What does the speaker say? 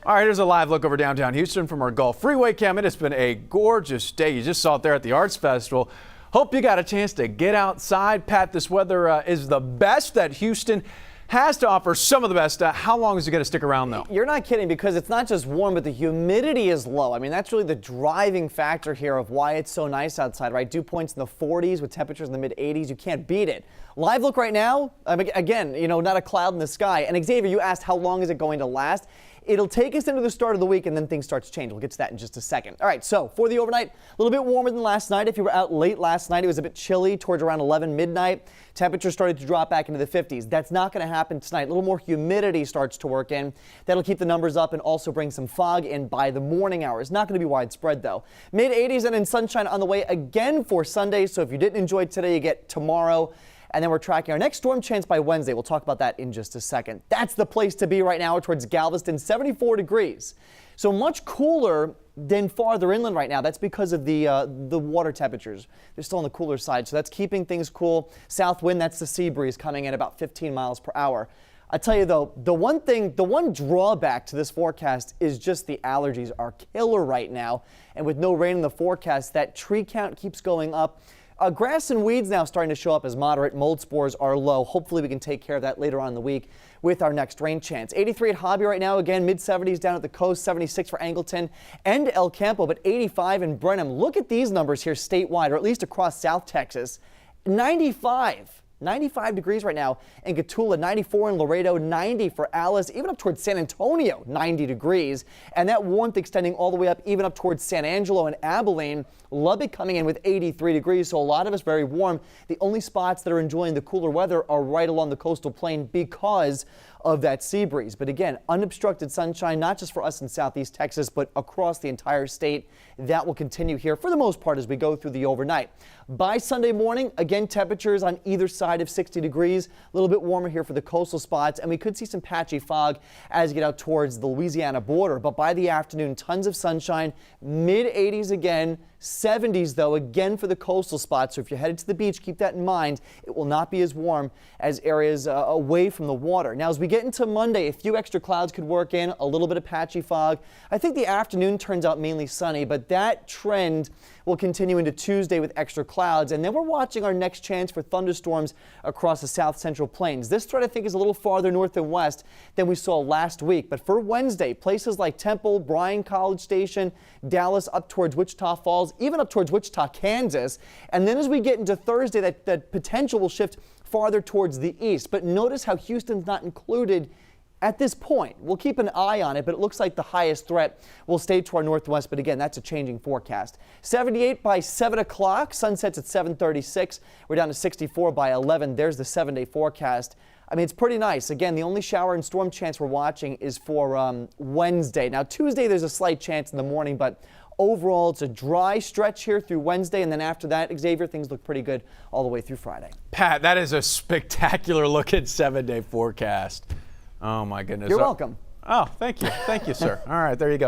All right, here's a live look over downtown Houston from our Gulf Freeway cam. It has been a gorgeous day. You just saw it there at the Arts Festival. Hope you got a chance to get outside. Pat, this weather is the best that Houston has to offer, some of the best. How long is it going to stick around, though? You're not kidding, because it's not just warm, but the humidity is low. I mean, that's really the driving factor here of why it's so nice outside, right? Dew points in the 40s with temperatures in the mid-80s. You can't beat it. Live look right now, again, not a cloud in the sky. And Xavier, you asked how long is it going to last? It'll take us into the start of the week, and then things start to change. We'll get to that in just a second. All right, so for the overnight, a little bit warmer than last night. If you were out late last night, it was a bit chilly towards around 11 midnight. Temperatures started to drop back into the 50s. That's not going to happen tonight. A little more humidity starts to work in. That'll keep the numbers up and also bring some fog in by the morning hours. Not going to be widespread, though. Mid-80s and in sunshine on the way again for Sunday. So if you didn't enjoy today, you get tomorrow. And then we're tracking our next storm chance by Wednesday. We'll talk about that in just a second. That's the place to be right now towards Galveston, 74 degrees. So much cooler than farther inland right now. That's because of the water temperatures. They're still on the cooler side, so that's keeping things cool. South wind, that's the sea breeze coming in about 15 miles per hour. I tell you though, the one drawback to this forecast is just the allergies are killer right now. And with no rain in the forecast, that tree count keeps going up. Grass and weeds now starting to show up as moderate. Mold spores are low. Hopefully we can take care of that later on in the week with our next rain chance. 83 at Hobby right now. Again, mid-70s down at the coast. 76 for Angleton and El Campo, but 85 in Brenham. Look at these numbers here statewide, or at least across South Texas. 95 degrees right now in Getula, 94 in Laredo, 90 for Alice, even up towards San Antonio, 90 degrees. And that warmth extending all the way up, even up towards San Angelo and Abilene. Lubbock coming in with 83 degrees, so a lot of us very warm. The only spots that are enjoying the cooler weather are right along the coastal plain because of that sea breeze. But again, unobstructed sunshine, not just for us in southeast Texas, but across the entire state. That will continue here for the most part as we go through the overnight. By Sunday morning, again, temperatures on either side of 60 degrees, a little bit warmer here for the coastal spots, and we could see some patchy fog as you get out towards the Louisiana border. But by the afternoon, tons of sunshine, mid-80s again, 70s though, again for the coastal spots. So if you're headed to the beach, keep that in mind. It will not be as warm as areas away from the water. Now, as we get into Monday, a few extra clouds could work in, a little bit of patchy fog. I think the afternoon turns out mainly sunny, but that trend will continue into Tuesday with extra clouds. And then we're watching our next chance for thunderstorms across the south central plains. This threat, I think, is a little farther north and west than we saw last week. But for Wednesday, places like Temple, Bryan College Station, Dallas, up towards Wichita Falls, even up towards Wichita, Kansas. And then as we get into Thursday, that potential will shift farther towards the east. But notice how Houston's not included at this point. We'll keep an eye on it, but it looks like the highest threat will stay to our northwest. But again, that's a changing forecast. 78 by 7 o'clock. Sunsets at 7:36. We're down to 64 by 11. There's the 7-day forecast. I mean, it's pretty nice. Again, the only shower and storm chance we're watching is for Wednesday. Now, Tuesday, there's a slight chance in the morning, but overall, it's a dry stretch here through Wednesday, and then after that, Xavier, things look pretty good all the way through Friday. Pat, that is a spectacular look at 7-day forecast. Oh, my goodness. You're welcome. Oh, thank you. Thank you, sir. All right, there you go.